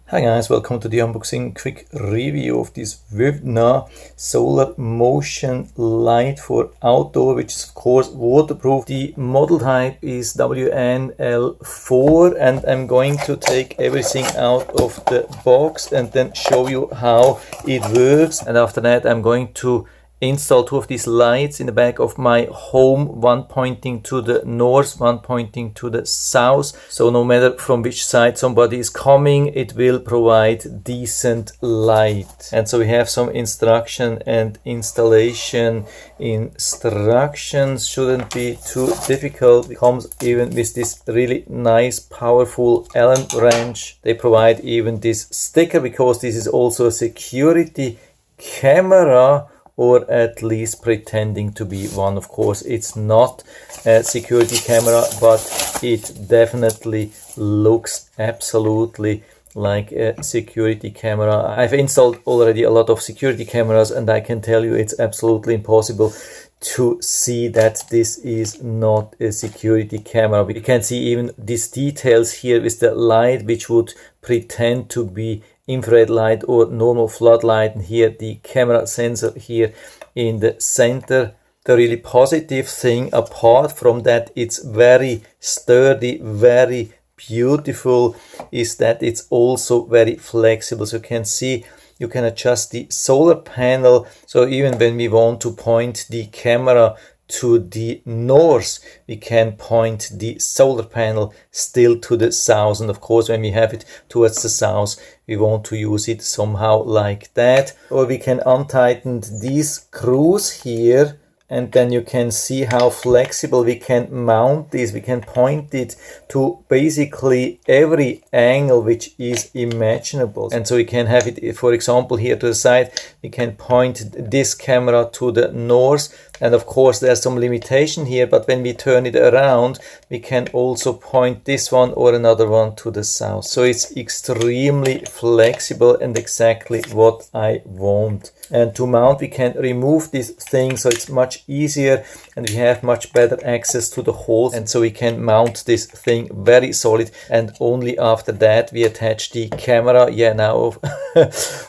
Hi guys, welcome to the unboxing quick review of this WYWNA solar motion light for outdoor, which is of course waterproof. The model type is WN-L4 and I'm going to take everything out of the box and then show you how it works, and after that I'm going to install two of these lights in the back of my home, one pointing to the north, one pointing to the south, so no matter from which side somebody is coming, it will provide decent light. And so we have some instruction and installation instructions. Shouldn't be too difficult. It comes even with this really nice powerful Allen wrench. They provide even this sticker because this is also a security camera, or at least pretending to be one. Of course, it's not a security camera, but it definitely looks absolutely like a security camera. I've installed already a lot of security cameras and I can tell you it's absolutely impossible to see that this is not a security camera. We can see even these details here with the light, which would pretend to be infrared light or normal floodlight, and here the camera sensor here in the center. The really positive thing, apart from that it's very sturdy, very beautiful, is that it's also very flexible. So you can see you can adjust the solar panel, so even when we want to point the camera to the north, we can point the solar panel still to the south, and of course when we have it towards the south we want to use it somehow like that. Or we can untighten these screws here, and then you can see how flexible we can mount this. We can point it to basically every angle which is imaginable. And so we can have it, for example, here to the side, we can point this camera to the north. And of course there's some limitation here, but when we turn it around, we can also point this one or another one to the south. So it's extremely flexible and exactly what I want. And to mount, we can remove this thing, so it's much easier and we have much better access to the holes, and so we can mount this thing very solid. And only after that we attach the camera. Yeah, now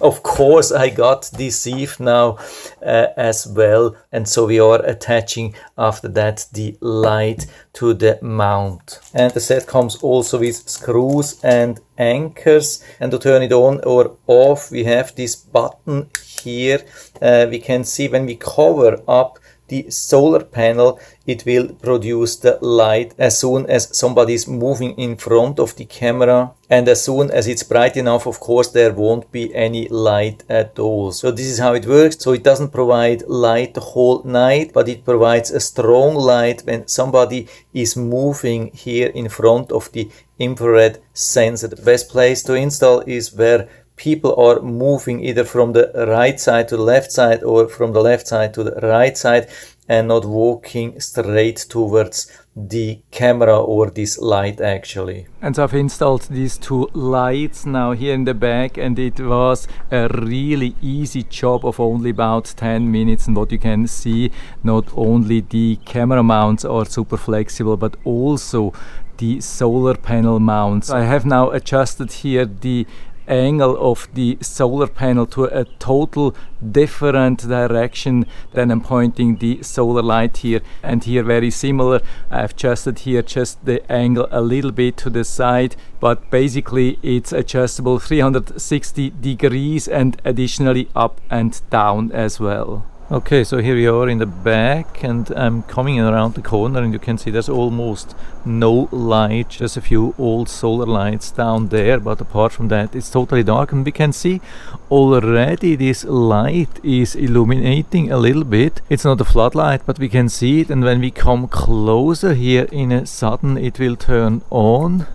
of course I got deceived now as well, and so we are attaching after that the light to the mount. And the set comes also with screws and anchors, and to turn it on or off we have this button here. We can see when we cover up the solar panel, it will produce the light as soon as somebody is moving in front of the camera, and as soon as it's bright enough, of course there won't be any light at all. So this is how it works. So it doesn't provide light the whole night, but it provides a strong light when somebody is moving here in front of the infrared sensor. The best place to install is where people are moving either from the right side to the left side or from the left side to the right side, and not walking straight towards the camera or this light actually. And so I've installed these two lights now here in the back, and it was a really easy job of only about 10 minutes. And what you can see, not only the camera mounts are super flexible, but also the solar panel mounts. I have now adjusted here the angle of the solar panel to a total different direction than I'm pointing the solar light here, and here very similar. I've adjusted here just the angle a little bit to the side, but basically it's adjustable 360 degrees and additionally up and down as well. Okay, so here we are in the back, and I'm coming around the corner, and you can see there's almost no light, just a few old solar lights down there, but apart from that it's totally dark. And we can see already this light is illuminating a little bit. It's not a floodlight, but we can see it, and when we come closer here, in a sudden it will turn on.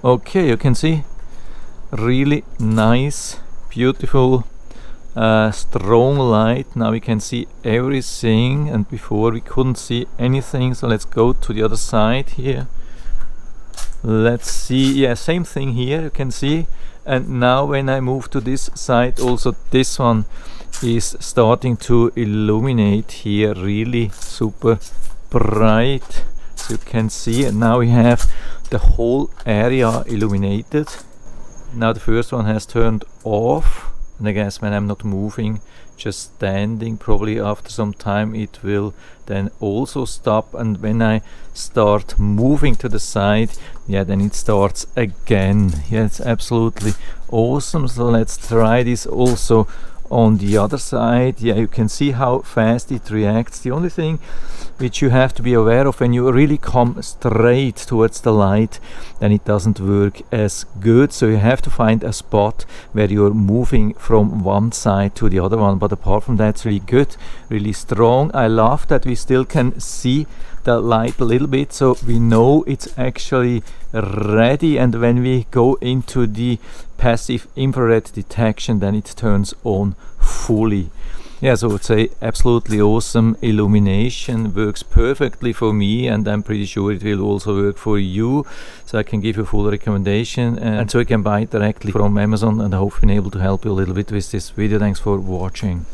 Okay, you can see really nice, beautiful, strong light. Now we can see everything, and before we couldn't see anything. So let's go to the other side here. Let's see. Yeah, same thing here, you can see. And now when I move to this side, also this one is starting to illuminate here, really super bright. You can see, and now we have the whole area illuminated. Now the first one has turned off, and I guess when I'm not moving, just standing, probably after some time it will then also stop, and when I start moving to the side, yeah, then it starts again. Yeah, it's absolutely awesome. So let's try this also on the other side. Yeah, you can see how fast it reacts. The only thing which you have to be aware of, when you really come straight towards the light, then it doesn't work as good. So you have to find a spot where you're moving from one side to the other one. But apart from that, it's really good, really strong. I love that we still can see the light a little bit, so we know it's actually ready. And when we go into the passive infrared detection, then it turns on fully. Yeah, so I would say absolutely awesome illumination, works perfectly for me, and I'm pretty sure it will also work for you. So I can give you a full recommendation, and so you can buy it directly from Amazon, and I hope I've been able to help you a little bit with this video. Thanks for watching.